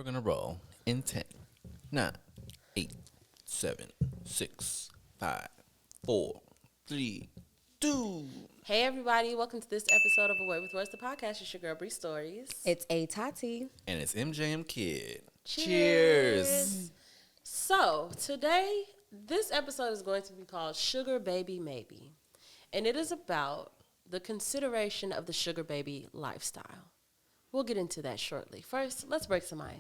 We're going to roll in 10, 9, 8, 7, 6, 5, 4, 3, 2. Hey everybody, welcome to this episode of A Word with Words, the podcast. It's your girl Bree Stories. It's A Tati. And it's MJM Kid. Cheers. So today, this episode is going to be called Sugar Baby Maybe. And it is about the consideration of the sugar baby lifestyle. We'll get into that shortly. First, let's break some ice.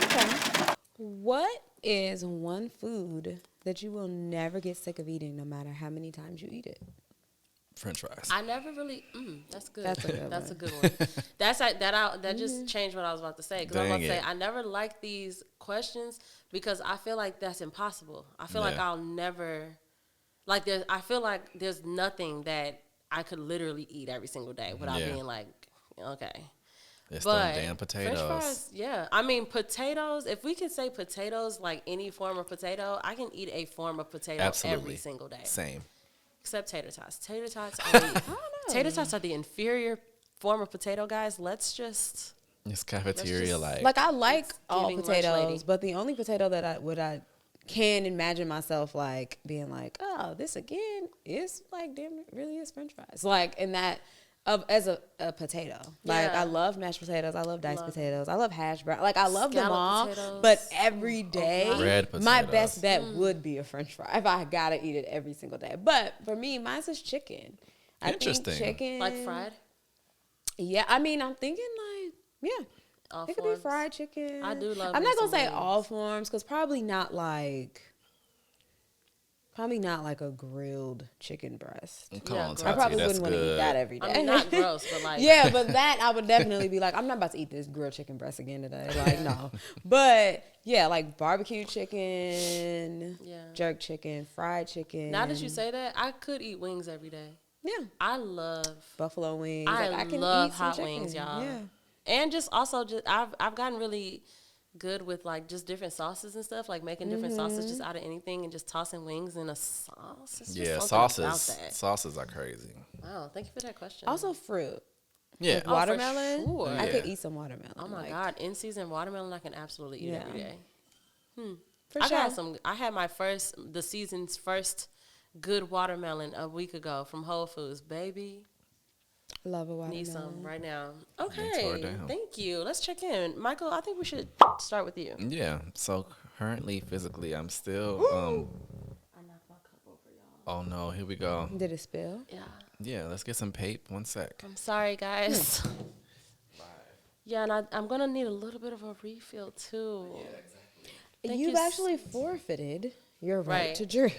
Okay. What is one food that you will never get sick of eating no matter how many times you eat it? French fries. I never really. That's good. That's a good That's one. a good one. That just changed what I was about to say. Because I'm about to say I never like these questions because I feel like that's impossible. I feel like I'll never like. I feel like there's nothing that I could literally eat every single day without being like, okay. It's But them damn potatoes. French fries, yeah. I mean, potatoes, if we can say potatoes, like any form of potato, I can eat a form of potato every single day. Same. Except tater tots. Tater tots are the inferior form of potato, guys. Let's just... It's cafeteria like. Like, I like all giving lunch potatoes, lady. but the only potato that I can imagine myself, like, being like, oh, this again is, like, damn, it really is French fries. Like, in that... as a potato. Like, I love mashed potatoes. I love diced potatoes. I love hash brown. Like, I love them all. Potatoes. But every day, Red my potatoes. best bet would be a French fry if I got to eat it every single day. But for me, mine's is chicken. I Interesting. think chicken. Like fried? Yeah, I mean, I'm thinking like, yeah. All it could forms. be fried chicken. I do love I'm me not going to some say wings. all forms because probably not like a grilled chicken breast. Come on, I Tati, I probably that's wouldn't want to eat that every day. I mean, not gross, but like... Yeah, but that I would definitely be like, I'm not about to eat this grilled chicken breast again today. Like, no. But yeah, like barbecue chicken, jerk chicken, fried chicken. Now that you say that, I could eat wings every day. Yeah. I love... Buffalo wings. I Like, can love eat some hot chicken. wings, y'all. Yeah. And just also, I've gotten really good with like just different sauces and stuff, like making different sauces just out of anything and just tossing wings in a sauce. It's just something about that. Sauces are crazy. Wow, thank you for that question. Also fruit. Yeah. Like watermelon. sure. I could Yeah. eat some watermelon. Oh my like, God, in season watermelon I can absolutely eat every day. For I sure. got some. I had the season's first good watermelon a week ago from Whole Foods, baby. Love a watermelon. Need some right now. tore Okay, it down. thank you. Let's check in, Michael. I think we should start with you. Yeah. So currently, physically, I'm still. I knocked my cup over, y'all. Oh no! Here we go. Did it spill? Yeah. Yeah. Let's get some Pape. One sec. I'm sorry, guys. Yeah, and I'm gonna need a little bit of a refill too. Yeah, exactly. You've actually forfeited your right to drink.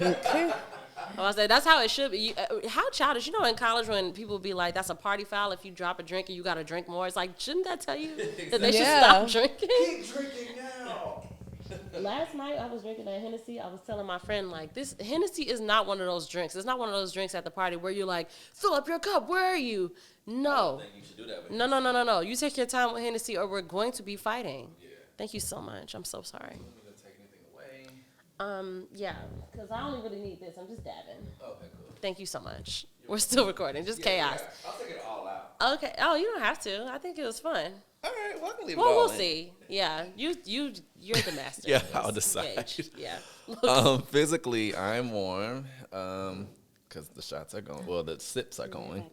I was like, that's how it should be. How childish. You know, in college when people be like, that's a party foul if you drop a drink and you got to drink more. It's like, shouldn't that tell you that they should stop drinking? Keep drinking now. Last night I was drinking a Hennessy. I was telling my friend, like, this Hennessy is not one of those drinks. It's not one of those drinks at the party where you're like, fill up your cup. Where are you? No. You should do that. No. You take your time with Hennessy or we're going to be fighting. Yeah. Thank you so much. I'm so sorry. Yeah, because I only really need this. I'm just dabbing. Okay, cool. Thank you so much. We're still recording. Just chaos. Yeah. I'll take it all out. Okay. Oh, you don't have to. I think it was fun. All right. Well, I can leave it Well, all we'll in. see. Yeah, you're the master. Yeah, of this. I'll decide. Gauge. Yeah. Physically, I'm warm because the shots are going. Well, the sips are going.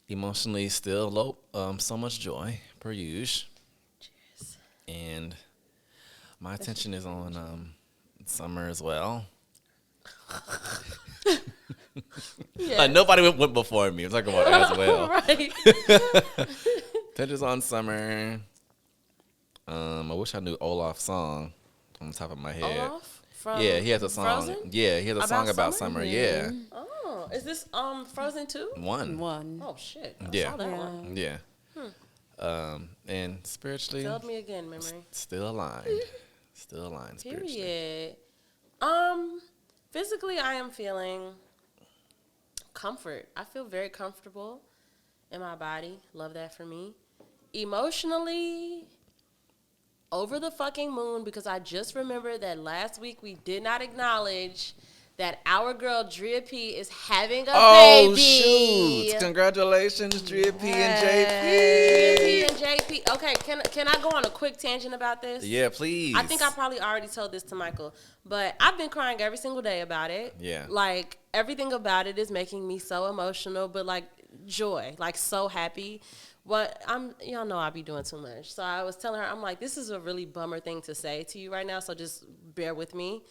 Emotionally, still low. So much joy, per usual. Cheers. And my attention is on summer as well. Yeah. Nobody went before me. I'm talking about it as well. Right. Attention's on summer. I wish I knew Olaf's song on the top of my head. Olaf? From Yeah, he has a song. Frozen? Yeah, he has a About song about summer? summer. Yeah, Oh, is this Frozen 2? one. Oh shit. I Yeah. saw that one. Yeah. And spiritually, Failed me again, memory. still aligned. Still aligned spiritually. Period. Physically, I am feeling comfort. I feel very comfortable in my body. Love that for me. Emotionally, over the fucking moon because I just remembered that last week we did not acknowledge that our girl Drea P is having a Oh, baby. shoot. Congratulations, Drea P and Drea P JP. and JP. Okay, can I go on a quick tangent about this? Yeah, please. I think I probably already told this to Michael, but I've been crying every single day about it. Yeah. Like, everything about it is making me so emotional, but, like, joy. Like, so happy. Y'all know I be doing too much. So I was telling her, I'm like, this is a really bummer thing to say to you right now, so just bear with me.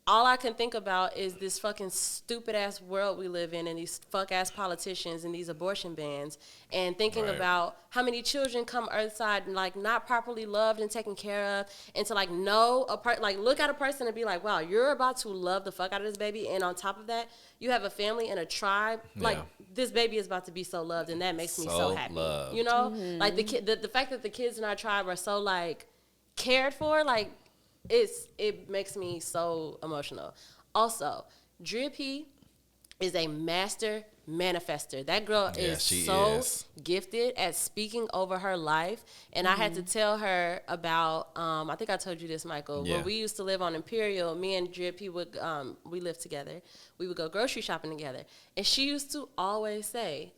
All I can think about is this fucking stupid ass world we live in and these fuck ass politicians and these abortion bans, and thinking about how many children come earthside and like not properly loved and taken care of, and to like look at a person and be like, wow, you're about to love the fuck out of this baby, and on top of that, you have a family and a tribe. Like, this baby is about to be so loved, and that makes me so happy. Loved. You know, like the fact that the kids in our tribe are so like cared for, like. It makes me so emotional. Also, Drea P is a master manifester. That girl is so gifted at speaking over her life. And I had to tell her about, I think I told you this, Michael. Yeah. When we used to live on Imperial, me and Drea P would, we lived together. We would go grocery shopping together. And she used to always say,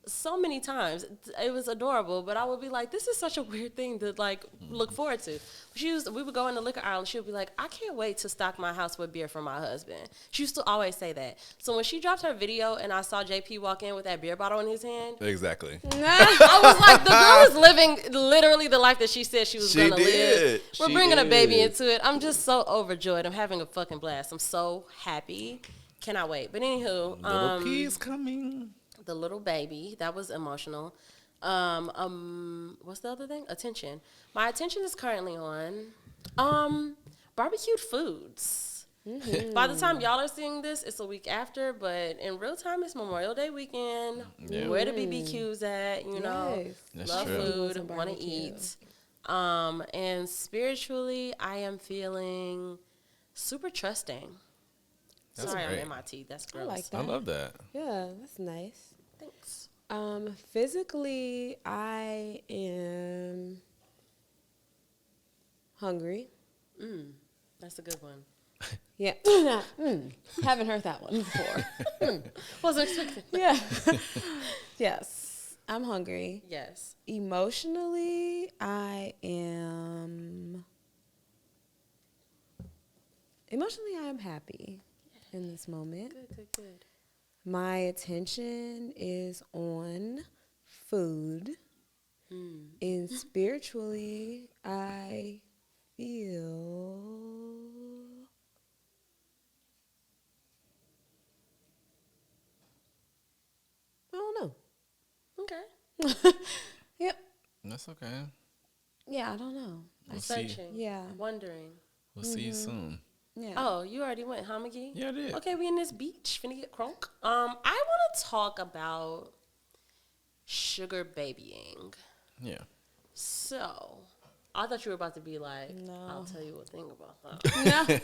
so many times, it was adorable, but I would be like, this is such a weird thing to like look forward to. We would go in the liquor aisle and she would be like, I can't wait to stock my house with beer for my husband. She used to always say that. So when she dropped her video and I saw JP walk in with that beer bottle in his hand. Exactly. I was like, the girl is living literally the life that she said she was going to live. We're bringing a baby into it. I'm just so overjoyed. I'm having a fucking blast. I'm so happy. Cannot wait. But anywho. Little P is coming. The little baby, that was emotional. What's the other thing? Attention. My attention is currently on barbecued foods. Mm-hmm. By the time y'all are seeing this, it's a week after, but in real time, it's Memorial Day weekend. Yeah. Where the BBQs at? You know, love food, want to eat. And spiritually, I am feeling super trusting. That's Sorry, great. I'm in my teeth. That's gross. I like that. I love that. Yeah, that's nice. Thanks. Physically, I am hungry. That's a good one. Yeah. Haven't heard that one before. Wasn't expecting. Yeah. Yes. I'm hungry. Yes. Emotionally, I am happy in this moment. Good. My attention is on food. And spiritually, I feel I don't know. Okay. Yep. That's okay. Yeah, I don't know. We'll Searching. see. Yeah. Wondering. We'll see you soon. Yeah. Oh, you already went, huh, McGee? Yeah, I did. Okay, we in this beach. Finna get crunk. I want to talk about sugar babying. Yeah. So, I thought you were about to be like, No. I'll tell you a thing about that.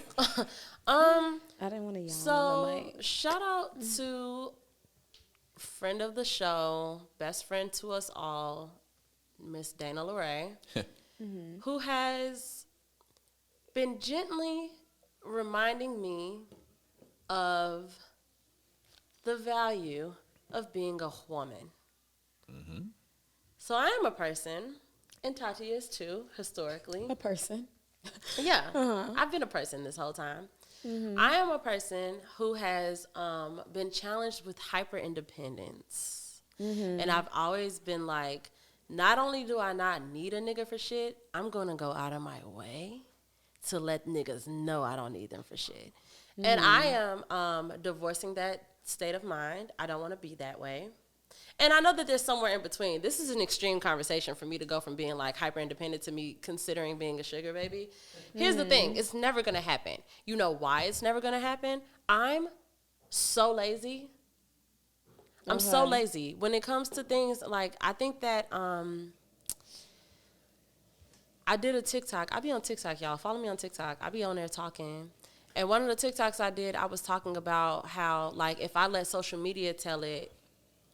No. I didn't want to yawn. So, shout out to friend of the show, best friend to us all, Miss Dana LeRae, who has been gently reminding me of the value of being a woman. So I am a person, and Tati is too, historically. A person. Yeah, I've been a person this whole time. I am a person who has been challenged with hyper independence. And I've always been like, not only do I not need a nigga for shit, I'm going to go out of my way to let niggas know I don't need them for shit. And I am divorcing that state of mind. I don't want to be that way. And I know that there's somewhere in between. This is an extreme conversation for me to go from being like hyper independent to me considering being a sugar baby. Here's the thing. It's never going to happen. You know why it's never going to happen? I'm so lazy. I'm so lazy. When it comes to things, like, I think that I did a TikTok. I be on TikTok, y'all. Follow me on TikTok. I be on there talking. And one of the TikToks I did, I was talking about how, like, if I let social media tell it,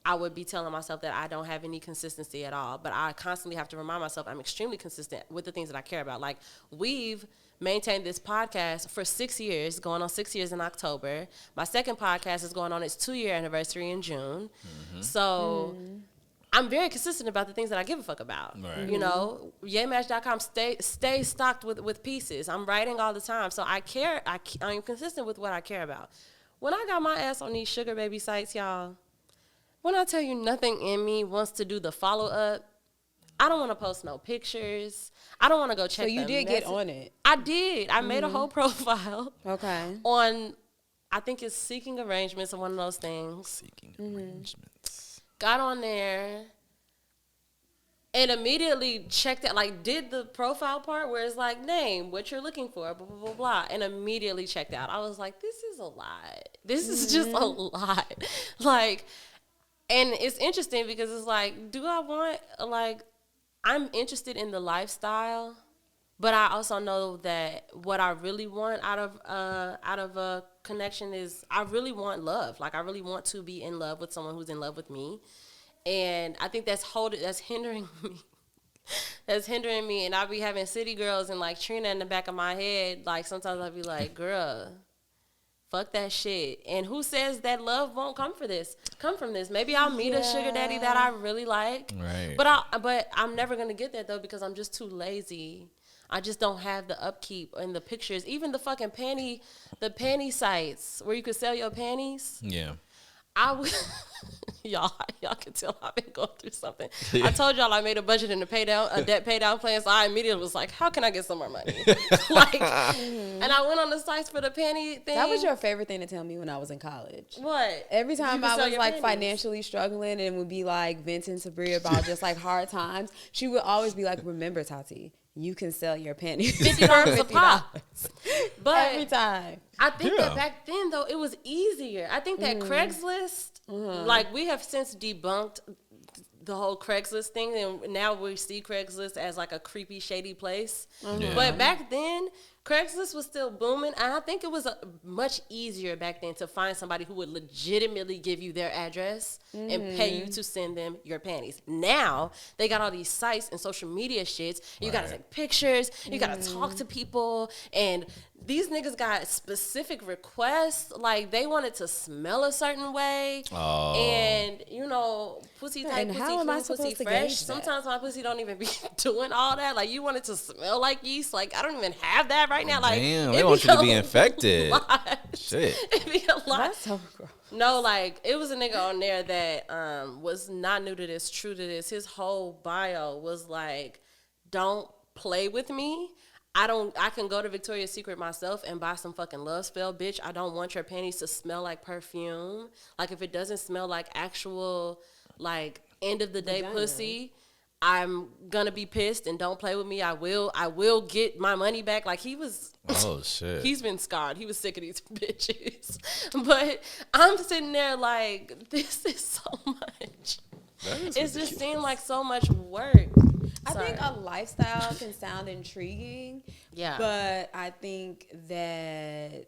I would be telling myself that I don't have any consistency at all. But I constantly have to remind myself I'm extremely consistent with the things that I care about. Like, we've maintained this podcast for 6 years, going on 6 years in October. My second podcast is going on its 2-year anniversary in June. So I'm very consistent about the things that I give a fuck about. Right. You know, yaymatch.com stay stocked with pieces. I'm writing all the time. So I care. I'm consistent with what I care about. When I got my ass on these sugar baby sites, y'all, when I tell you nothing in me wants to do the follow up, I don't want to post no pictures. I don't want to go check. So you did get on it. I did. I made a whole profile. Okay. On, I think it's Seeking Arrangements or one of those things. Seeking Arrangements. Got on there and immediately checked out, like, did the profile part where it's like, name, what you're looking for, blah, blah, blah, blah, and immediately checked out. I was like, this is a lot. This is just a lot. Like, and it's interesting because it's like, do I want, like, I'm interested in the lifestyle, but I also know that what I really want out of a connection is I really want love. Like, I really want to be in love with someone who's in love with me. And I think that's hindering me. That's hindering me. And I'll be having city girls and, like, Trina in the back of my head. Like, sometimes I'll be like, girl, fuck that shit. And who says that love won't come from this? Maybe I'll meet a sugar daddy that I really like. Right. But I'm never gonna get that though because I'm just too lazy. I just don't have the upkeep and the pictures. Even the fucking panty sites where you could sell your panties. Yeah. I would, y'all can tell I've been going through something. I told y'all I made a budget and a debt pay down plan, so I immediately was like, how can I get some more money? Like, and I went on the sites for the panty thing. That was your favorite thing to tell me when I was in college. What? Every time I was like panties. financially struggling and would be like venting to Bria about just like hard times, she would always be like, remember, Tati, you can sell your panties $50 a pop. But every time. I think that back then, though, it was easier. I think that Craigslist, like, we have since debunked the whole Craigslist thing, and now we see Craigslist as, like, a creepy, shady place. Yeah. But back then, Craigslist was still booming, and I think it was much easier back then to find somebody who would legitimately give you their address and pay you to send them your panties. Now, they got all these sites and social media shits. You got to take pictures. You got to talk to people, and these niggas got specific requests. Like, they wanted to smell a certain way. Oh. And, you know, pussy tight, And pussy how am I clean, supposed pussy to fresh. gauge that? Sometimes my pussy don't even be doing all that. Like, you want it to smell like yeast. Like, I don't even have that right now. Like, Damn, they want you to be infected. Shit. It'd be a lot. That's so gross. No, like, it was a nigga on there that was not new to this, true to this. His whole bio was like, don't play with me. I can go to Victoria's Secret myself and buy some fucking Love Spell, bitch. I don't want your panties to smell like perfume. Like, if it doesn't smell like actual, like, end of the day pussy, I'm gonna be pissed and don't play with me. I will get my money back. Like, he was. Oh shit. He's been scarred. He was sick of these bitches. But I'm sitting there like, this is so much. It just seemed like so much work. I think a lifestyle can sound intriguing. Yeah. But I think that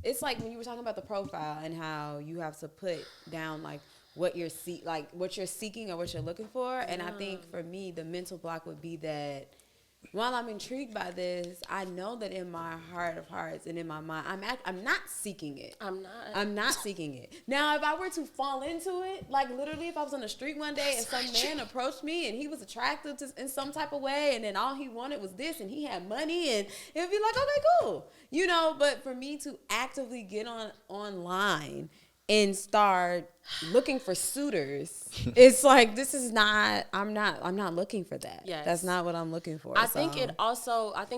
it's like when you were talking about the profile and how you have to put down like what you're seeking or what you're looking for. And I think for me, the mental block would be that while I'm intrigued by this, I know that in my heart of hearts and in my mind, I'm not seeking it. I'm not seeking it. Now, if I were to fall into it, like literally if I was on the street one day and some man approached me and he was attractive in some type of way and then all he wanted was this and he had money and it would be like, okay, cool. You know, but for me to actively get online and start looking for suitors, it's like, I'm not looking for that. Yes. That's not what I'm looking for. I think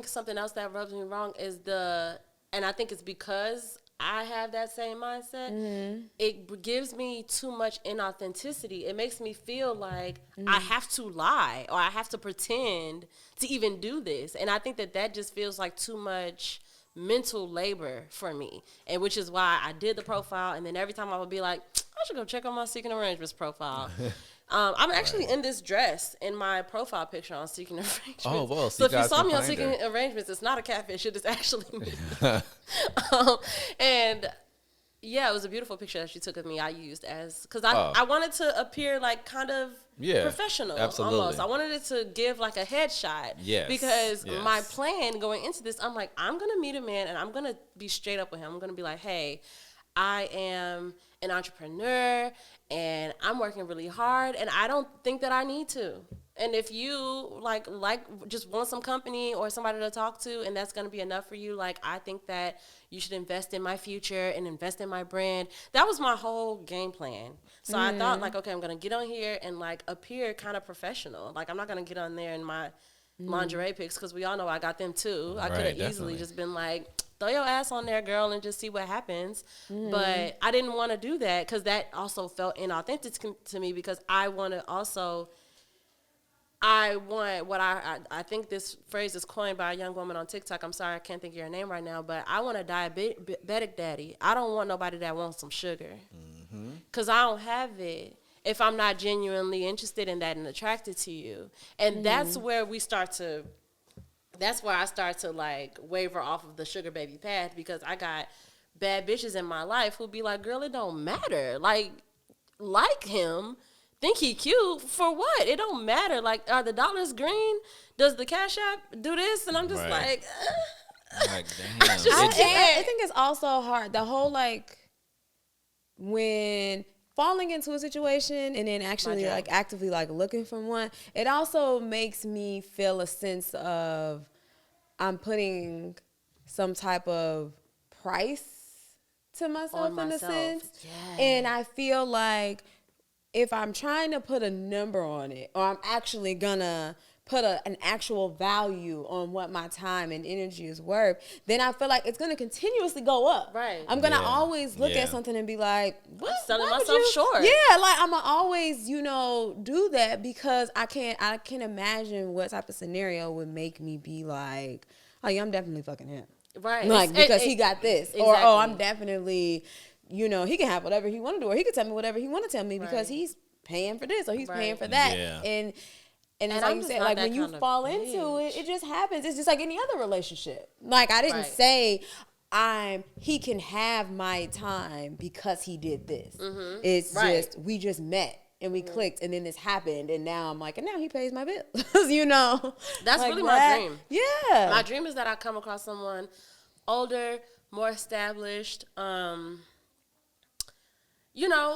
something else that rubs me wrong is and I think it's because I have that same mindset. It gives me too much inauthenticity. It makes me feel like I have to lie or I have to pretend to even do this. And I think that just feels like too much mental labor for me, and which is why I did the profile, and then every time I would be like, I should go check on my Seeking Arrangements profile. I'm actually in this dress in my profile picture on Seeking Arrangements. Oh, well, so if you saw me on Seeking Arrangements, it's not a catfish, it is actually me. And Yeah, it was a beautiful picture that she took of me. I used as because I wanted to appear like kind of professional. Absolutely. Almost. I wanted it to give like a headshot. Yes. Because my plan going into this, I'm like, I'm gonna meet a man and I'm gonna be straight up with him. I'm gonna be like, hey, I am an entrepreneur and I'm working really hard and I don't think that I need to. And if you like just want some company or somebody to talk to and that's going to be enough for you, like I think that you should invest in my future and invest in my brand. That was my whole game plan. So I thought like, okay, I'm going to get on here and like appear kind of professional. Like I'm not going to get on there in my lingerie pics because we all know I got them too. I could have easily just been like, throw your ass on there, girl, and just see what happens. But I didn't want to do that because that also felt inauthentic to me because I want to also... I want what I think this phrase is coined by a young woman on TikTok. I'm sorry, I can't think of your name right now, but I want a diabetic daddy. I don't want nobody that wants some sugar because I don't have it if I'm not genuinely interested in that and attracted to you. And that's where I start to like waver off of the sugar baby path because I got bad bitches in my life who be like, girl, it don't matter. Like him. Think he cute for what? It don't matter. Like, are the dollars green? Does the Cash App do this? And I'm just like, like damn. I think it's also hard. The whole like when falling into a situation and then actually like actively like looking for one, it also makes me feel a sense of I'm putting some type of price to myself in a sense. Yeah. And I feel like if I'm trying to put a number on it, or I'm actually gonna put an actual value on what my time and energy is worth, then I feel like it's gonna continuously go up. Right. I'm gonna always look at something and be like, what? I'm selling myself short. Yeah, like I'm gonna always, do that because I can't imagine what type of scenario would make me be like, oh yeah, I'm definitely fucking him. Right. Like because he got this. Exactly. Or I'm definitely he can have whatever he want to do, or he can tell me whatever he want to tell me because he's paying for this or he's paying for that. Yeah. And it's like you said, like when you fall into it, it just happens. It's just like any other relationship. Like I didn't say he can have my time because he did this. It's just we just met and we clicked and then this happened and now I'm like, and now he pays my bills. That's like really my dream. Yeah. My dream is that I come across someone older, more established,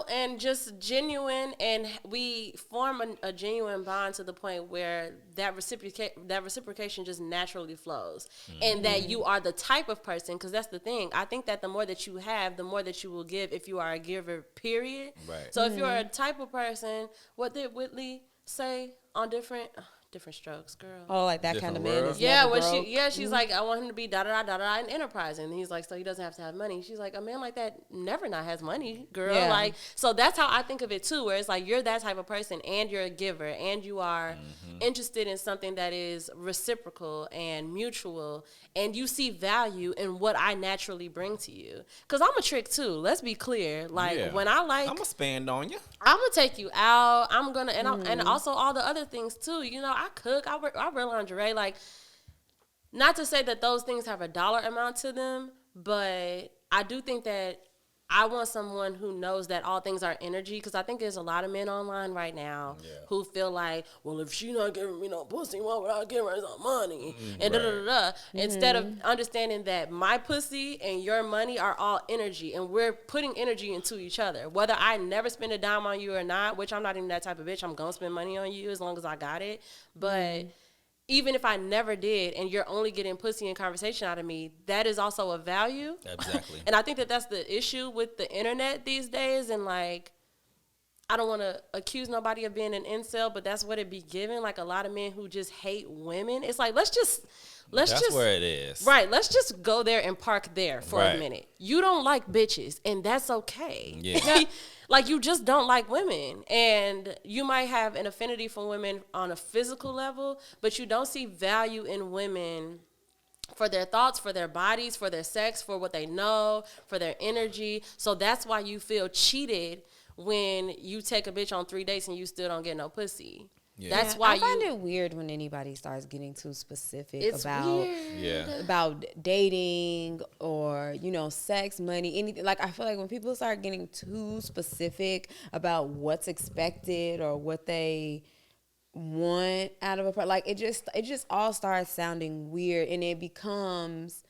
and just genuine, and we form a genuine bond to the point where that reciprocation just naturally flows, and that you are the type of person, because that's the thing. I think that the more that you have, the more that you will give if you are a giver, period. Right. So if you're a type of person, what did Whitley say on different strokes, girl? Oh, like that kind of man is she's like, I want him to be da-da-da-da-da and enterprising. And he's like, so he doesn't have to have money. She's like, a man like that never not has money, girl. Yeah. Like, so that's how I think of it too, where it's like, you're that type of person and you're a giver and you are interested in something that is reciprocal and mutual and you see value in what I naturally bring to you. Because I'm a trick too. Let's be clear. Like, when I like... I'm going to spend on you. I'm going to take you out. I'm going to... And also all the other things too. I cook, I wear lingerie. Like, not to say that those things have a dollar amount to them, but I do think that I want someone who knows that all things are energy, because I think there's a lot of men online right now who feel like, well, if she not giving me no pussy, why would I give her some money? And da-da-da-da. Instead of understanding that my pussy and your money are all energy, and we're putting energy into each other. Whether I never spend a dime on you or not, which I'm not even that type of bitch, I'm going to spend money on you as long as I got it. But... even if I never did and you're only getting pussy and conversation out of me, that is also a value. Exactly. And I think that that's the issue with the internet these days. And, like, I don't want to accuse nobody of being an incel, but that's what it be given. Like, a lot of men who just hate women. It's like, that's where it is. Right. Let's just go there and park there for a minute. You don't like bitches, and that's okay. Yeah. Like, you just don't like women, and you might have an affinity for women on a physical level, but you don't see value in women for their thoughts, for their bodies, for their sex, for what they know, for their energy. So that's why you feel cheated when you take a bitch on 3 dates and you still don't get no pussy. Yeah. That's why I find it weird when anybody starts getting too specific about dating or, you know, sex, money, anything. Like, I feel like when people start getting too specific about what's expected or what they want out of a person, like, it just all starts sounding weird, and it becomes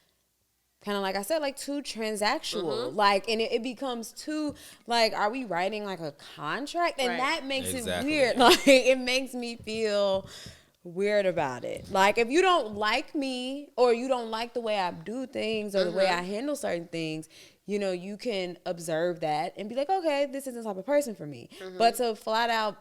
kind of, like I said, like, too transactional. Like, and it becomes too, like, are we writing like a contract? And that makes it weird. Like, it makes me feel weird about it. Like, if you don't like me, or you don't like the way I do things, or the way I handle certain things, you know, you can observe that and be like, okay, this isn't the type of person for me. But to flat out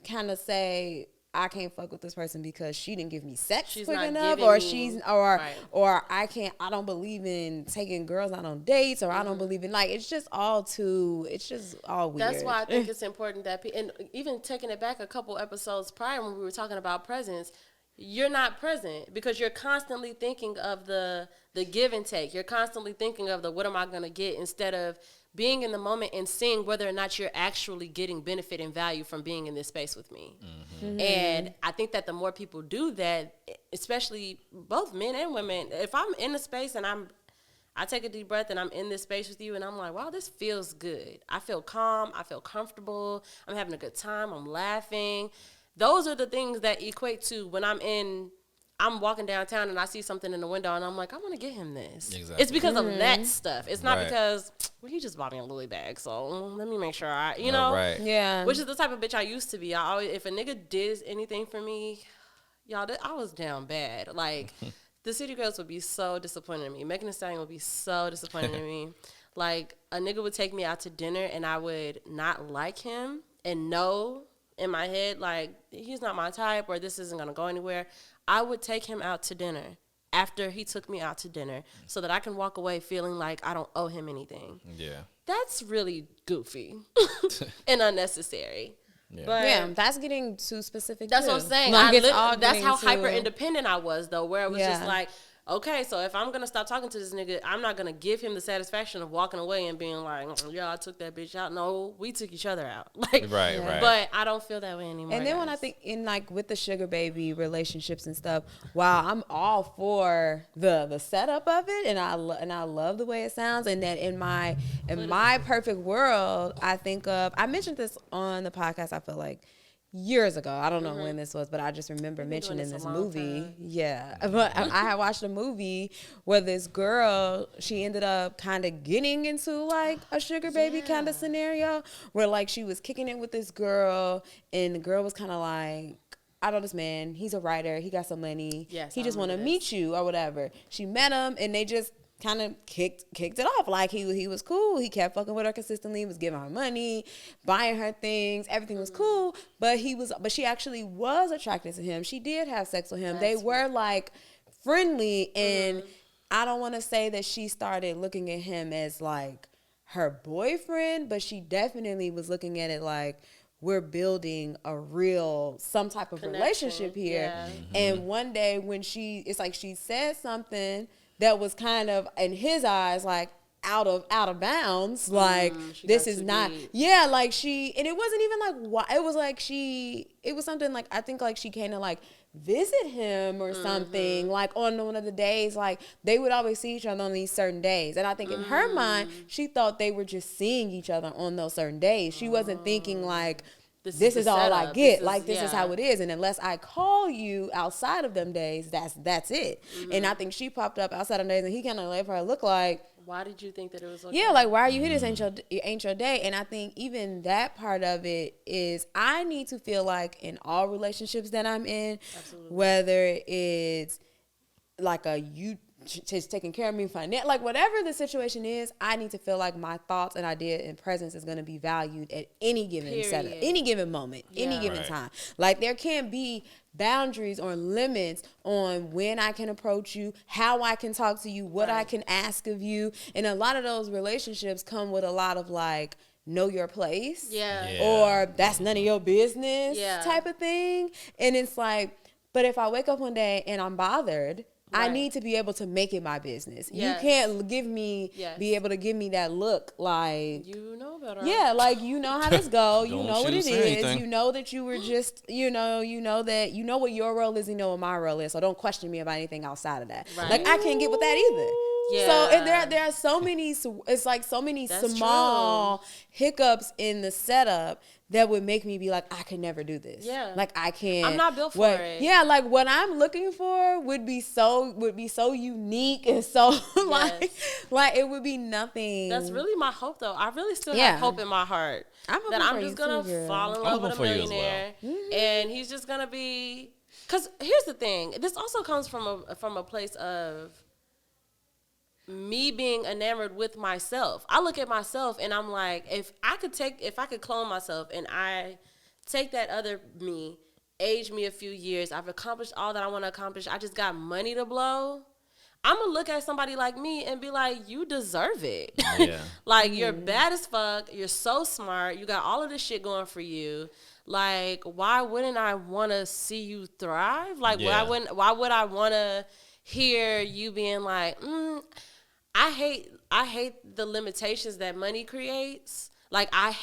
kind of say, I can't fuck with this person because she didn't give me sex quick enough, or I don't believe in taking girls out on dates, or I don't believe in, like, it's just all weird. That's why I think it's important that, and even taking it back a couple episodes prior when we were talking about presence, you're not present because you're constantly thinking of the give and take. You're constantly thinking of the what am I going to get, instead of being in the moment and seeing whether or not you're actually getting benefit and value from being in this space with me. And I think that the more people do that, especially both men and women, if I'm in a space and I take a deep breath and I'm in this space with you and I'm like, wow, this feels good. I feel calm. I feel comfortable. I'm having a good time. I'm laughing. Those are the things that equate to when I'm walking downtown and I see something in the window and I'm like, I want to get him this. Exactly. It's because of that stuff. It's not because, well, he just bought me a Louis bag, so let me make sure you know. Yeah. Which is the type of bitch I used to be. I always, if a nigga did anything for me, y'all, I was down bad. Like, the City Girls would be so disappointed in me. Megan Thee Stallion would be so disappointed in me. Like, a nigga would take me out to dinner and I would not like him and know in my head, like, he's not my type or this isn't going to go anywhere. I would take him out to dinner after he took me out to dinner so that I can walk away feeling like I don't owe him anything. Yeah. That's really goofy and unnecessary. Yeah. But that's getting too specific. That's what I'm saying. Like, that's how hyper independent I was, though, where it was just like, okay, so if I'm going to stop talking to this nigga, I'm not going to give him the satisfaction of walking away and being like, yeah, I took that bitch out. No, we took each other out. Like, right. But I don't feel that way anymore. And then when I think in, like, with the sugar baby relationships and stuff, while I'm all for the setup of it, and I love the way it sounds, and that in my perfect world, I think of, I mentioned this on the podcast, I feel like, years ago. I don't know when this was, but I just remember mentioning this movie. Yeah. But I had watched a movie where this girl, she ended up kind of getting into, like, a sugar baby kind of scenario where, like, she was kicking it with this girl and the girl was kind of like, I know this man, he's a writer, he got some money, he just want to meet you or whatever. She met him and they just kind of kicked it off. Like, he was cool. He kept fucking with her consistently, was giving her money, buying her things. Everything was cool. But she actually was attracted to him. She did have sex with him. They were, like, friendly. And I don't want to say that she started looking at him as, like, her boyfriend, but she definitely was looking at it like, we're building some type of relationship here. And one day when it's like she said something that was kind of, in his eyes, like, out of bounds. Like, this is not, like, and it wasn't even like, why, it was like it was something like, I think, like, she came to, like, visit him or something, like, on one of the days, like, they would always see each other on these certain days. And I think in her mind, she thought they were just seeing each other on those certain days. She wasn't thinking, like, this is all I get. This is how it is. And unless I call you outside of them days, that's it. And I think she popped up outside of days and he kind of let her look like, why did you think that it was okay? Yeah, like, why are you here? This ain't your day. And I think even that part of it is, I need to feel like in all relationships that I'm in, whether it's like just taking care of me financially, like, whatever the situation is, I need to feel like my thoughts and idea and presence is going to be valued at any given setup, any given moment, any given time. Like, there can't be boundaries or limits on when I can approach you, how I can talk to you, what I can ask of you. And a lot of those relationships come with a lot of, like, know your place, or that's none of your business type of thing. And it's like, but if I wake up one day and I'm bothered I need to be able to make it my business. Yes. You can't be able to give me that look like, you know better. Yeah, like, you know how this go. You Don't know what you it say is. anything. You know that you were just, you know what your role is. You know what my role is. So don't question me about anything outside of that. Right. Like, I can't get with that either. Yeah. So and there are so many. It's like so many small hiccups in the setup that would make me be like, I could never do this. Yeah. Like, I can't. I'm not built for it. Yeah, like what I'm looking for would be so unique and so like it would be nothing. That's really my hope, though. I really still have hope in my heart that I'm just gonna fall in love with a millionaire, and he's just gonna be. Because here's the thing. This also comes from a place of me being enamored with myself. I look at myself and I'm like, if I could clone myself and I take that other me, age me a few years, I've accomplished all that I want to accomplish, I just got money to blow, I'm going to look at somebody like me and be like, you deserve it. Yeah. Like, you're bad as fuck. You're so smart. You got all of this shit going for you. Like, why wouldn't I want to see you thrive? Like, why would I want to hear you being like, I hate the limitations that money creates. Like, and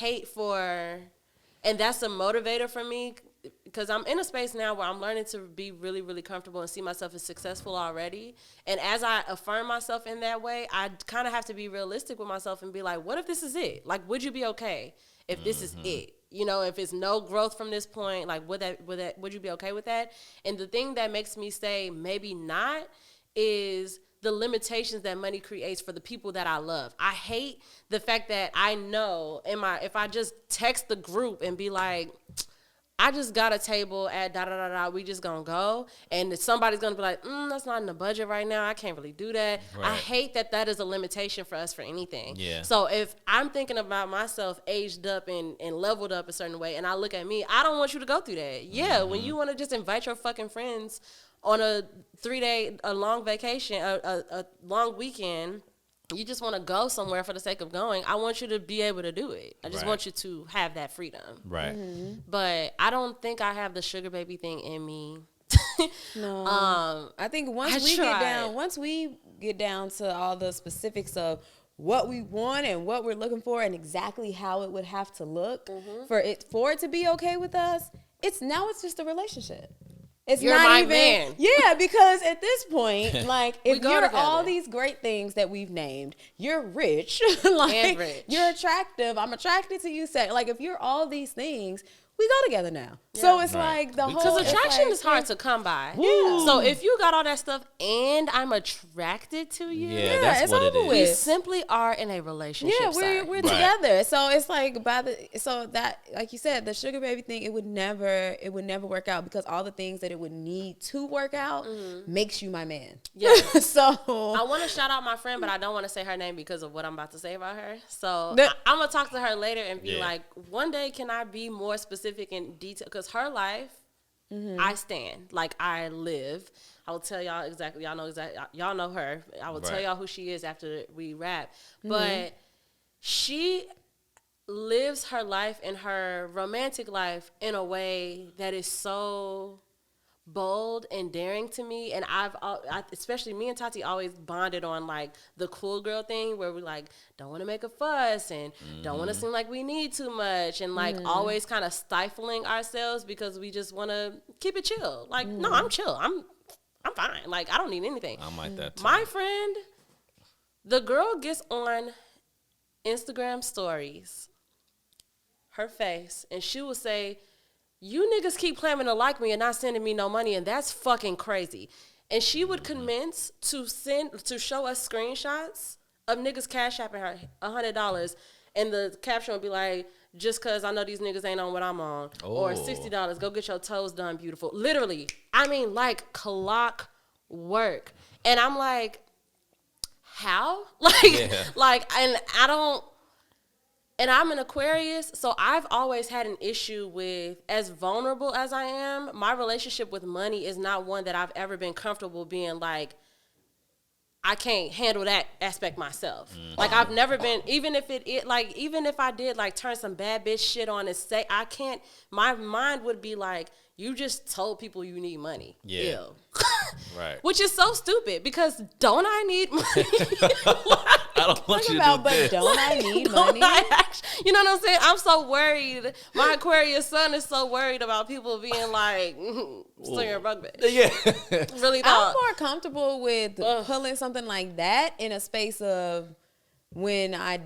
that's a motivator for me, because I'm in a space now where I'm learning to be really, really comfortable and see myself as successful already. And as I affirm myself in that way, I kind of have to be realistic with myself and be like, what if this is it? Like, would you be okay if this is it? You know, if it's no growth from this point, like, would you be okay with that? And the thing that makes me say maybe not is the limitations that money creates for the people that I love. I hate the fact that I know if I just text the group and be like, I just got a table at da-da-da-da, we just gonna go, and somebody's gonna be like, that's not in the budget right now, I can't really do that. Right. I hate that is a limitation for us for anything. Yeah. So if I'm thinking about myself aged up and leveled up a certain way, and I look at me, I don't want you to go through that. Yeah, when you wanna just invite your fucking friends on a 3-day, a long vacation, a long weekend, you just want to go somewhere for the sake of going, I want you to be able to do it. I just want you to have that freedom. Right. Mm-hmm. But I don't think I have the sugar baby thing in me. No. I think once we get down to all the specifics of what we want and what we're looking for and exactly how it would have to look for it to be okay with us, it's just a relationship. It's you're not my even, man. Yeah, because at this point, like, if you're together. All these great things that we've named, you're rich, like, and rich. You're attractive, I'm attracted to you, like, if you're all these things, we go together now. Yeah. So it's like the whole... Because attraction is hard to come by. Yeah. So if you got all that stuff and I'm attracted to you... Yeah, that's what it is. We simply are in a relationship. Yeah, we're together. So it's like, like you said, the sugar baby thing, it would never work out, because all the things that it would need to work out makes you my man. Yeah. So... I want to shout out my friend, but I don't want to say her name because of what I'm about to say about her. So I'm going to talk to her later and be like, one day can I be more specific in detail, because her life, I stand, like, I live. I will tell y'all exactly. Y'all know her. I will tell y'all who she is after we wrap. But she lives her life and her romantic life in a way that is so bold and daring to me, and especially me and Tati always bonded on, like, the cool girl thing, where we, like, don't want to make a fuss and don't want to seem like we need too much, and, like, always kind of stifling ourselves because we just want to keep it chill. Like, no, I'm chill. I'm fine. Like, I don't need anything. I'm like that too. My friend, the girl gets on Instagram stories, her face, and she will say, you niggas keep claiming to like me and not sending me no money, and that's fucking crazy. And she would commence to show us screenshots of niggas cash apping her $100, and the caption would be like, just cause I know these niggas ain't on what I'm on. Or $60, go get your toes done beautiful. Literally, I mean, like, clock work. And I'm like, how? And I'm an Aquarius, so I've always had an issue with, as vulnerable as I am, my relationship with money is not one that I've ever been comfortable being like, I can't handle that aspect myself. Like, I've never been, even if I did, like, turn some bad bitch shit on and say, I can't, my mind would be like, you just told people you need money. Yeah. Ew. Right. Which is so stupid because don't I need money? I don't want you to do but this. don't I need Don't money? you know what I'm saying? I'm so worried. My Aquarius son is so worried about people being like, still your bug bitch. Yeah. Really I'm don't. more comfortable with pulling something like that in a space of when I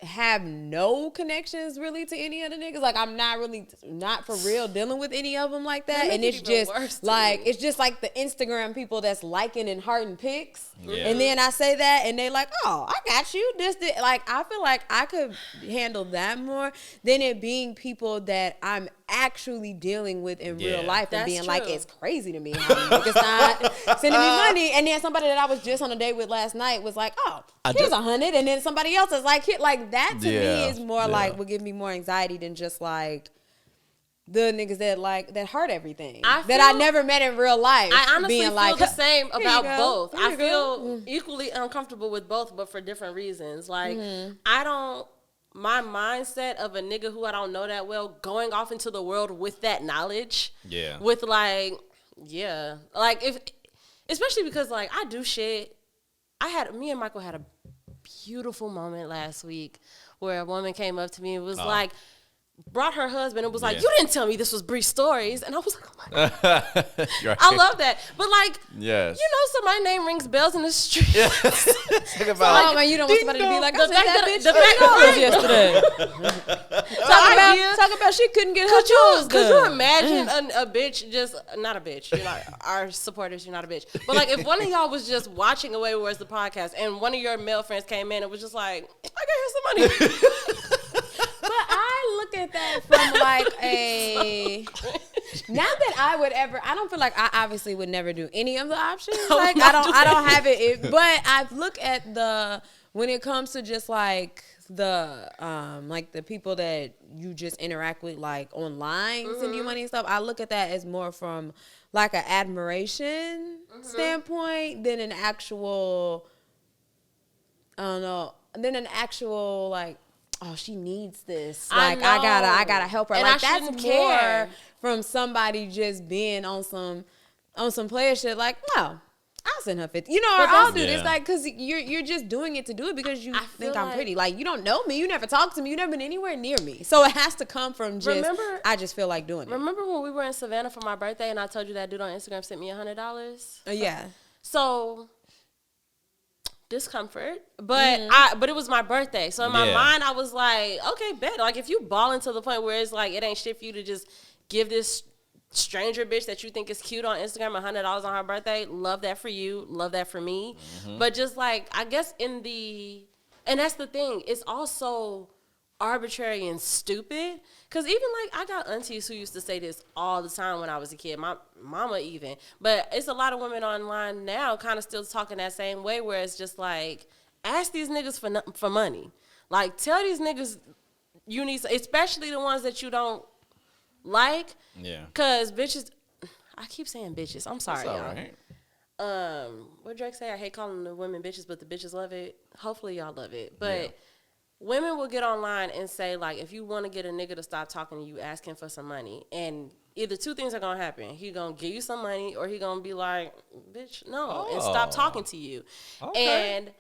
have no connections really to any of the niggas. Like I'm not for real dealing with any of them like that. And it's just like it's just like the Instagram people that's liking and hearting pics. Yeah. And then I say that and they like, oh, I got you. This. Like I feel like I could handle that more than it being people that I'm actually dealing with in real life and being like, it's crazy to me how niggas not sending me money. And then somebody that I was just on a date with last night was like, oh, here's 100. And then somebody else is like, that to me is more like would give me more anxiety than just like the niggas that heart everything that I never met in real life. I honestly being feel like, the same about both. I feel Mm. equally uncomfortable with both, but for different reasons. Like my mindset of a nigga who I don't know that well going off into the world with that knowledge. Yeah. With like if especially because like I do shit. Me and Michael had a beautiful moment last week where a woman came up to me and was like, brought her husband and was like, you didn't tell me this was Bree's Stories. And I was like, oh my God. Right. I love that. But like, so my name rings bells in the street. Talk about, man, you don't want somebody to be like, I said that bitch yesterday. Talk about she couldn't get her chores done. Could you imagine a bitch just, not a bitch, you're not, our supporters, you're not a bitch. But like if one of y'all was just watching Away Where's the podcast and one of your male friends came in and was just like, I got here some money. But I look at that from like not that I don't feel like I obviously would never do any of the options. Like I don't have it. But I look at when it comes to just like the people that you just interact with like online, send you money and stuff. I look at that as more from like an admiration standpoint than an actual, I don't know, than an actual like, oh, she needs this. Like I gotta help her. And like that's more from somebody just being on some player shit. Like, no, I'll send her 50. You know, or I'll do this. Like, cause you're just doing it to do it because you think I'm pretty. Like, you don't know me. You never talked to me. You never been anywhere near me. So it has to come from just. I just feel like doing it. Remember when we were in Savannah for my birthday and I told you that dude on Instagram sent me $100? Yeah. So. Discomfort, but but it was my birthday, so in my mind I was like, okay, bet. Like if you balling to the point where it's like it ain't shit for you to just give this stranger bitch that you think is cute on Instagram $100 on her birthday, love that for you, love that for me. But just like I guess and that's the thing, it's also arbitrary and stupid. Because even like I got aunties who used to say this all the time when I was a kid, my mama even. But it's a lot of women online now kind of still talking that same way where it's just like, ask these niggas for money. Like tell these niggas you need, especially the ones that you don't like. Yeah. Because bitches, I keep saying bitches. I'm sorry, That's all y'all. right. What Drake say? I hate calling the women bitches, but the bitches love it. Hopefully y'all love it. But women will get online and say, like, if you want to get a nigga to stop talking to you, ask him for some money. And either two things are going to happen. He going to give you some money or he going to be like, bitch, no, and stop talking to you. Okay. And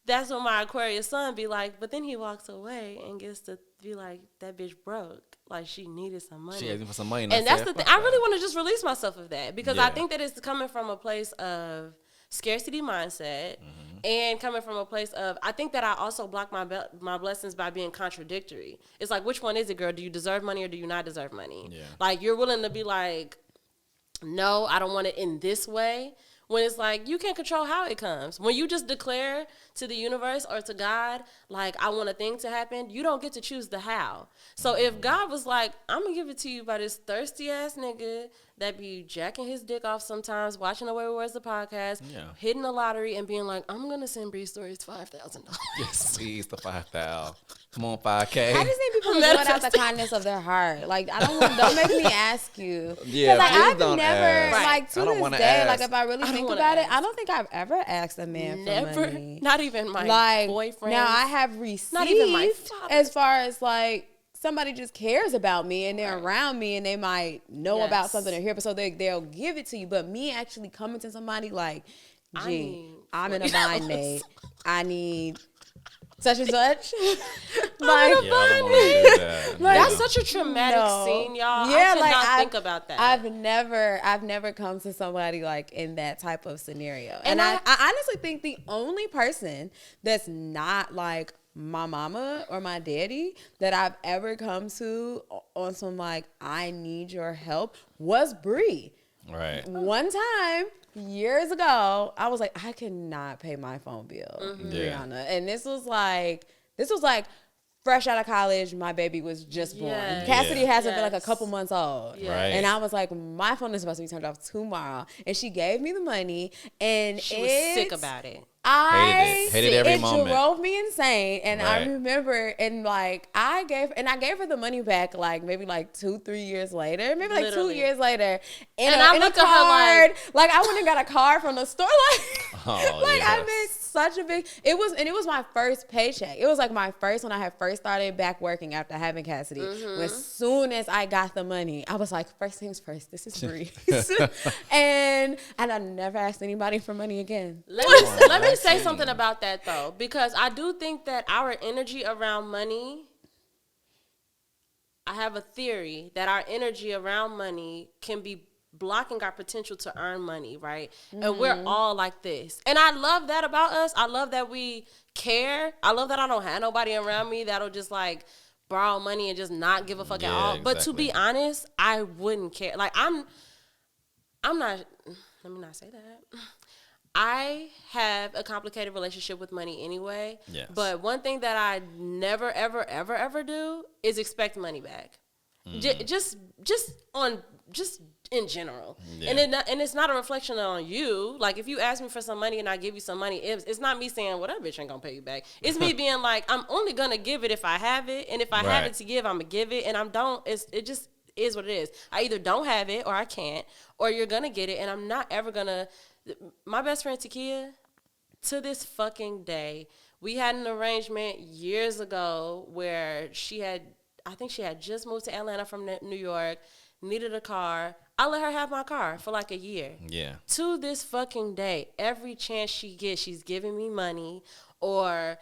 that's when my Aquarius son be like, but then he walks away and gets to be like, that bitch broke. Like, she needed some money. She asked me for some money. And that's the thing. I really want to just release myself of that because I think that it's coming from a place of scarcity mindset. And coming from a place of, I think that I also block my blessings by being contradictory. It's like, which one is it, girl? Do you deserve money or do you not deserve money? Yeah. Like, you're willing to be like, no, I don't want it in this way. When it's like, you can't control how it comes. When you just declare to the universe or to God, like, I want a thing to happen, you don't get to choose the how. So if God was like, I'm going to give it to you by this thirsty-ass nigga that be jacking his dick off sometimes, watching Away Where's the podcast, hitting the lottery and being like, I'm going to send Bree Stories $5,000. Yes, please, the 5,000. Come on, 5K. I just need people to do it out the kindness of their heart. Like, don't make me ask you. Yeah, like, please I've don't never, ask. like, to this day, ask. like, if I really think about it, I don't think I've ever asked a man for money. Not even my boyfriend. Now, I have received, not even my father. as far as, like, somebody just cares about me and they're around me and they might know about something or hear, so they'll give it to you. But me actually coming to somebody like, gee, I'm in a bind, mate. I need such and such. Like, that's such a traumatic scene, y'all. Yeah, I cannot think about that. I've never come to somebody like in that type of scenario. And I honestly think the only person that's not like my mama or my daddy that I've ever come to on some like, I need your help was Bree. Right. One time, years ago, I was like, I cannot pay my phone bill, Brianna. And this was like fresh out of college. My baby was just born. Cassidy hasn't been like a couple months old. Right. And I was like, my phone is supposed to be turned off tomorrow. And she gave me the money, and she was sick about it. Hated every moment. It drove me insane. And I remember, and like I gave her the money back like maybe like 2-3 years later, maybe like Literally. 2 years later. And I look at her like I went and got a card from the store. Like I yes. made such a big. It was my first paycheck. It was like my first when I had first started back working after having Cassidy. As soon as I got the money, I was like, first things first. This is Bree. and I never asked anybody for money again. Let me say something about that though, because I do think that our energy around money, I have a theory that our energy around money can be blocking our potential to earn money, right? And we're all like this. And I love that about us. I love that we care. I love that I don't have nobody around me that'll just like borrow money and just not give a fuck at all. But to be honest, I wouldn't care. Like I'm not, let me not say that. I have a complicated relationship with money anyway. Yes. But one thing that I never, ever, ever, ever do is expect money back. Just in general. Yeah. And it's not a reflection on you. Like, if you ask me for some money and I give you some money, it's not me saying, well, that bitch ain't gonna pay you back. It's me being like, I'm only gonna give it if I have it. And if I have it to give, I'm gonna give it. And it just is what it is. I either don't have it or I can't, or you're gonna get it. And I'm not ever gonna. My best friend Takia, to this fucking day, we had an arrangement years ago where I think she had just moved to Atlanta from New York, needed a car. I let her have my car for like a year. Yeah. To this fucking day, every chance she gets, she's giving me money. Or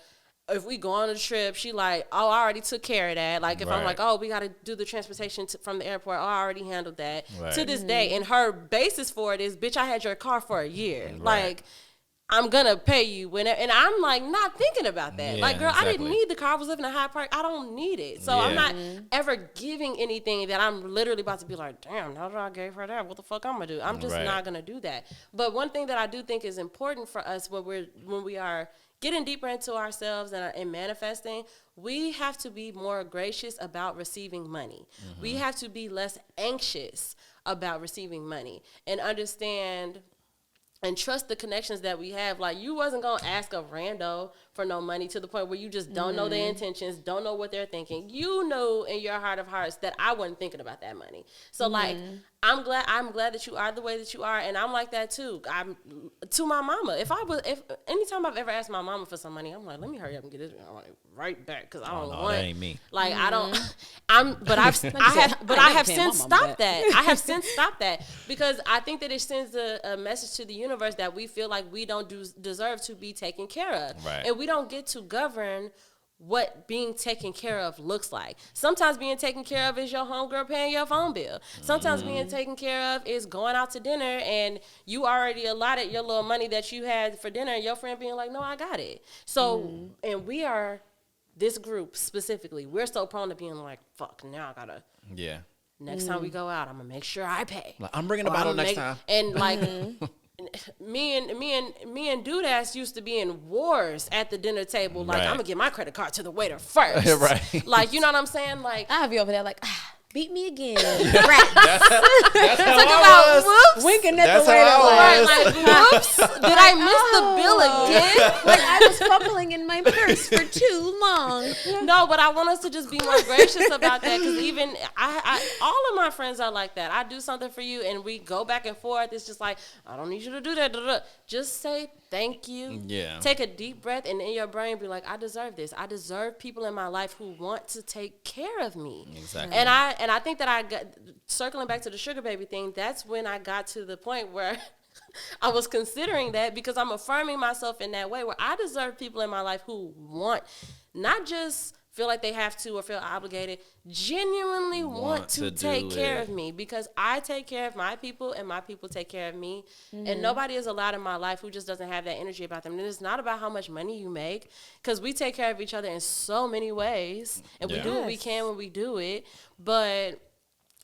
if we go on a trip, she like, oh, I already took care of that. Like if I'm like, oh, we got to do the transportation from the airport, oh, I already handled that. Right. To this day, and her basis for it is, bitch, I had your car for a year. Right. Like, I'm gonna pay you whenever, and I'm like not thinking about that. Yeah, like, girl, exactly. I didn't need the car. I was living in Hyde Park. I don't need it. So I'm not ever giving anything that I'm literally about to be like, damn, now that I gave her that, what the fuck I'm gonna do? I'm just not gonna do that. But one thing that I do think is important for us when we are getting deeper into ourselves and manifesting, we have to be more gracious about receiving money. Mm-hmm. We have to be less anxious about receiving money and understand and trust the connections that we have. Like, you wasn't going to ask a rando for no money to the point where you just don't know their intentions, don't know what they're thinking. You know in your heart of hearts that I wasn't thinking about that money. So, like, I'm glad that you are the way that you are, and I'm like that too. I'm to my mama. If anytime I've ever asked my mama for some money, I'm like, let me hurry up and get this right back, because I don't want. That ain't me. Like I don't. I have since stopped that. I have since stopped that because I think that it sends a message to the universe that we feel like we don't deserve to be taken care of, and we don't get to govern what being taken care of looks like. Sometimes being taken care of is your homegirl paying your phone bill. Sometimes being taken care of is going out to dinner and you already allotted your little money that you had for dinner and your friend being like, no, I got it. So, and we are, this group specifically, we're so prone to being like, fuck, now I gotta. Yeah. Next time we go out, I'm gonna make sure I pay. Like, I'm bringing a bottle next time. And like, me and Dude-ass used to be in wars at the dinner table. Like, I'm gonna give my credit card to the waiter first. Right. Like, you know what I'm saying? Like, I have you over there like, beat me again. Right. That's how I was. Whoops. Winking at the waiter. Like, whoops. Did I miss the bill again? Like, I was fumbling in my purse for too long. No, but I want us to just be more gracious about that, because even all of my friends are like that. I do something for you and we go back and forth. It's just like, I don't need you to do that. Just say thank you. Yeah. Take a deep breath, and in your brain be like, I deserve this. I deserve people in my life who want to take care of me. Exactly. And I think that I got, circling back to the sugar baby thing, that's when I got to the point where I was considering that, because I'm affirming myself in that way where I deserve people in my life who want, not just feel like they have to or feel obligated, genuinely want to take care of me, because I take care of my people and my people take care of me. And nobody is allowed in my life who just doesn't have that energy about them. And it's not about how much money you make, because we take care of each other in so many ways, and we do what we can when we do it. But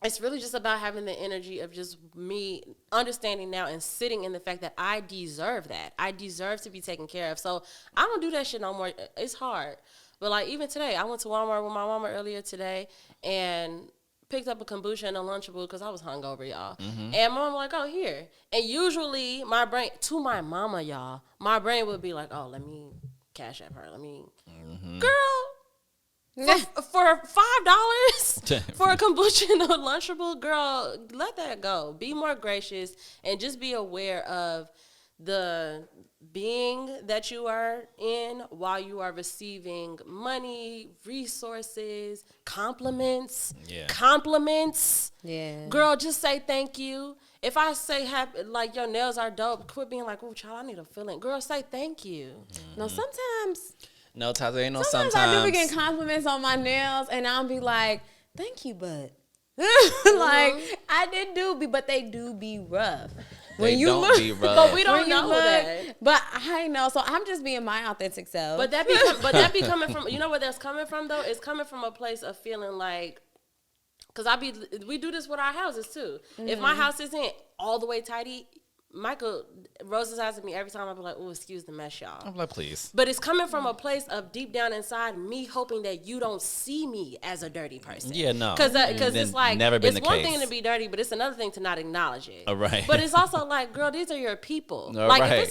it's really just about having the energy of just me understanding now and sitting in the fact that I deserve that. I deserve to be taken care of. So I don't do that shit no more. It's hard. But like even today, I went to Walmart with my mama earlier today and picked up a kombucha and a Lunchable because I was hungover, y'all. And mom was like, oh, here. And usually my brain, to my mama, y'all, my brain would be like, oh, let me cash app her. Let me, girl, for $5 for a kombucha and a Lunchable, girl, let that go. Be more gracious and just be aware of the being that you are in while you are receiving money, resources, compliments. Yeah. Girl, just say thank you. If I say like your nails are dope, quit being like, oh, child, I need a feeling. Girl, say thank you. No, sometimes. No, Taza, ain't no Sometimes sometimes. I do be getting compliments on my nails, and I'll be like, thank you, bud. Like, I did do, but they do be rough. They don't be rough. But we don't know that. But I know, so I'm just being my authentic self. But that be coming from, you know where that's coming from though? It's coming from a place of feeling like, because we do this with our houses too. If my house isn't all the way tidy, Michael rolls his eyes at me every time. I be like, oh, excuse the mess, y'all. I'm like, please. But it's coming from a place of deep down inside me hoping that you don't see me as a dirty person. Yeah, no. Because it's like, never been it's the one case. thing to be dirty, but it's another thing to not acknowledge it. Right. But it's also like, girl, these are your people. Like,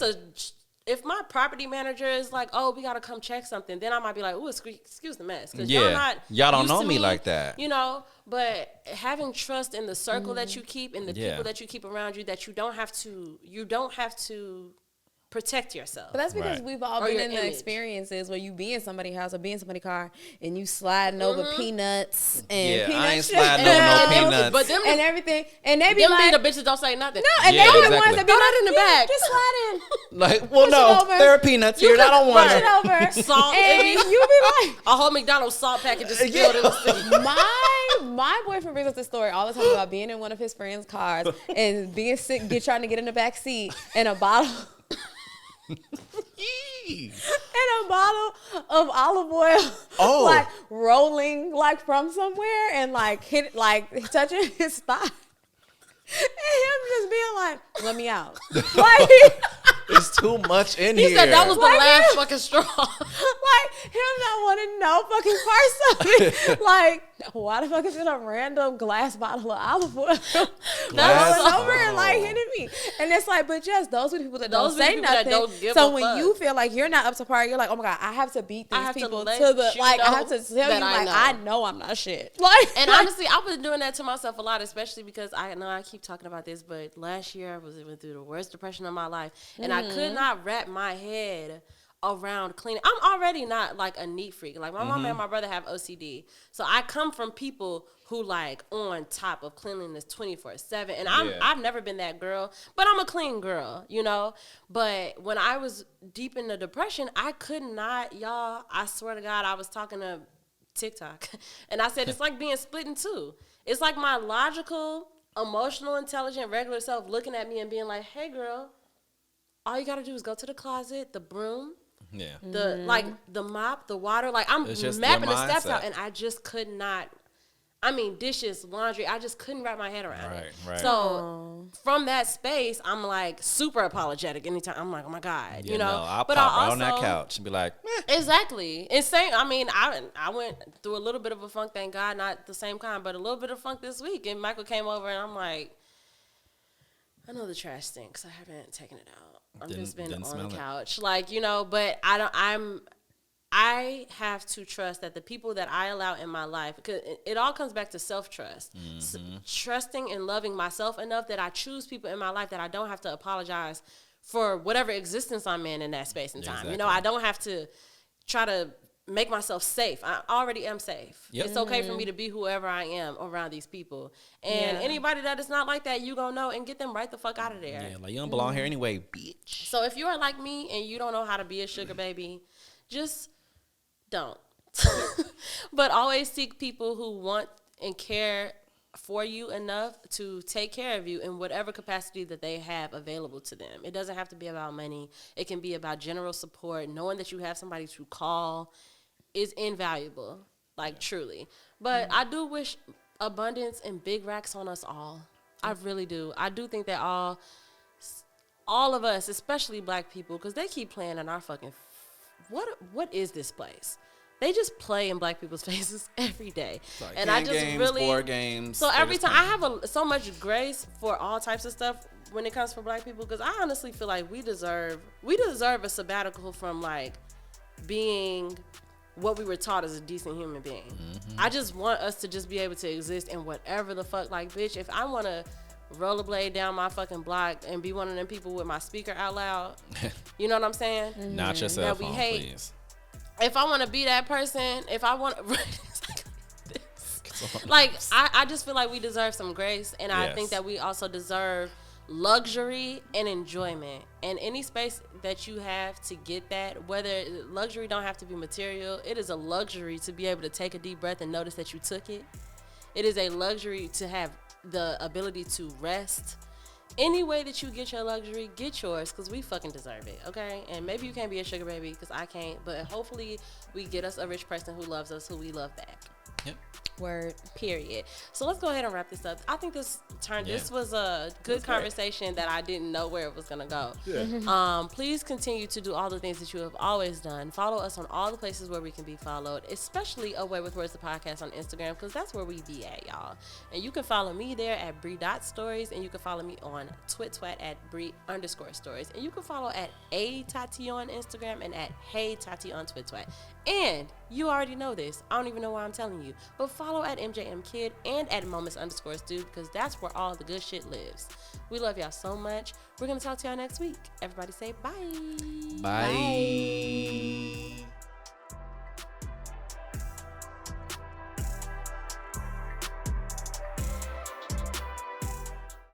if my property manager is like, oh, we got to come check something, then I might be like, oh, excuse the mess. Because y'all don't know me like that. You know, but having trust in the circle that you keep and the people that you keep around you, that you don't have to protect yourself. But that's because we've all been in the experiences where you be in somebody's house or be in somebody's car and you sliding over peanuts and peanut I ain't sliding over no peanuts. But them and everything. And they be them like, the bitches don't say nothing. no, and they be the ones that be that in the back. Just slide in. Like, well, no, there are peanuts here. I don't want it over. Salt, and you be like, a whole McDonald's salt packet just spilled in the sea. My boyfriend brings us this story all the time about being in one of his friends' cars and being sick, trying to get in the back seat, and a bottle and a bottle of olive oil like rolling like from somewhere and like touching his thigh. And him just being like, let me out. Like, it's too much in here. He said that was the last fucking straw. Like, him not wanting no fucking parts of it. Like, why the fuck is it a random glass bottle of olive oil rolling over and like hitting me? And it's like, but just those are the people that don't say nothing. So when you feel like you're not up to par, you're like, oh my God, I have to beat these people to the, like, I have to tell you, like, I know I'm not shit. Like, and honestly, I was doing that to myself a lot, especially because I know I keep talking about this, but last year I was even through the worst depression of my life, and I could not wrap my head around cleaning. I'm already not like a neat freak. Like my mom and my brother have OCD, so I come from people who like on top of cleanliness 24/7, and I've never been that girl, but I'm a clean girl, you know. But when I was deep in the depression, I could not, y'all. I swear to God, I was talking to TikTok, and I said it's like being split in two. It's like my logical, emotional, intelligent, regular self looking at me and being like, "Hey, girl, all you gotta do is go to the closet, the broom." Yeah. The mop, the water, like I'm mapping the steps out, and I just could not. I mean, dishes, laundry, I just couldn't wrap my head around it. Right. So from that space, I'm like super apologetic. Anytime I'm like, oh my God, you know. No, I'll but pop right on that couch and be like, exactly. Insane. I mean, I went through a little bit of a funk, thank God, not the same kind, but a little bit of funk this week. And Michael came over, and I'm like, I know the trash stinks. I haven't taken it out. I've just been on the couch, like, you know, but I have to trust that the people that I allow in my life, because it all comes back to self-trust, trusting and loving myself enough that I choose people in my life that I don't have to apologize for whatever existence I'm in that space and time. Exactly. You know, I don't have to try to make myself safe. I already am safe. Yep. It's okay for me to be whoever I am around these people. And anybody that is not like that, you gonna know and get them right the fuck out of there. Yeah, like you don't belong here anyway, bitch. So if you are like me and you don't know how to be a sugar baby, just don't. But always seek people who want and care for you enough to take care of you in whatever capacity that they have available to them. It doesn't have to be about money. It can be about general support. Knowing that you have somebody to call is invaluable, like truly. But I do wish abundance and big racks on us all. I really do. I do think that all of us, especially black people, because they keep playing in our fucking, what is this place? They just play in black people's faces every day. Like and I just games, board board games. So every time I have so much grace for all types of stuff when it comes for black people, because I honestly feel like we deserve a sabbatical from like being what we were taught as a decent human being. Mm-hmm. I just want us to just be able to exist in whatever the fuck, like, bitch, if I want to rollerblade down my fucking block and be one of them people with my speaker out loud, you know what I'm saying? Not your cell phone, please. If I want to be that person, if I want like, I just feel like we deserve some grace, and I think that we also deserve luxury and enjoyment. And any space that you have to get that, whether luxury don't have to be material, it is a luxury to be able to take a deep breath and notice that you took it. It is a luxury to have the ability to rest. Any way that you get your luxury, get yours, because we fucking deserve it, okay? And maybe you can't be a sugar baby, because I can't, but hopefully we get us a rich person who loves us, who we love back. Yep. Word. Period. So let's go ahead and wrap this up. I think this was a good conversation that I didn't know where it was gonna go. Yeah. Please continue to do all the things that you have always done. Follow us on all the places where we can be followed, especially Away with Words the podcast on Instagram, because that's where we be at, y'all. And you can follow me there at Bree.stories, and you can follow me on Twat at Bree_stories, and you can follow at A_Tati on Instagram and at Hey Tati on Twat. And you already know this. I don't even know why I'm telling you. But follow at MJMKid and at Moments_Dude, because that's where all the good shit lives. We love y'all so much. We're going to talk to y'all next week. Everybody say bye. Bye.